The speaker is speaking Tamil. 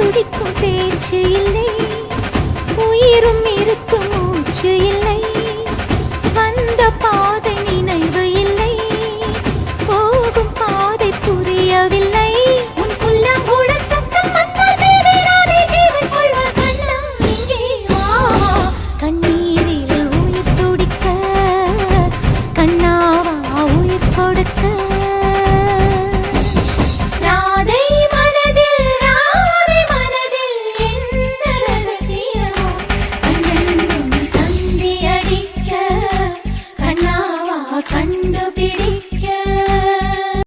துடிக்கும் பேச்சு இல்லை, உயிரும் இருக்கும் மூச்சு இல்லை, வந்த பாதை நினைவு இல்லை, போகும் பாதை புரியவில்லை. உன் புல்லாங்குழல் சத்தம் வந்தால் பேரேறாதே ஜீவன் கொள்வ கண்ணா இங்கே வா. கண்ணீரில் உயிர் துடிக்க கண்ணாவா உயிர் கொடுக்க. கண்டு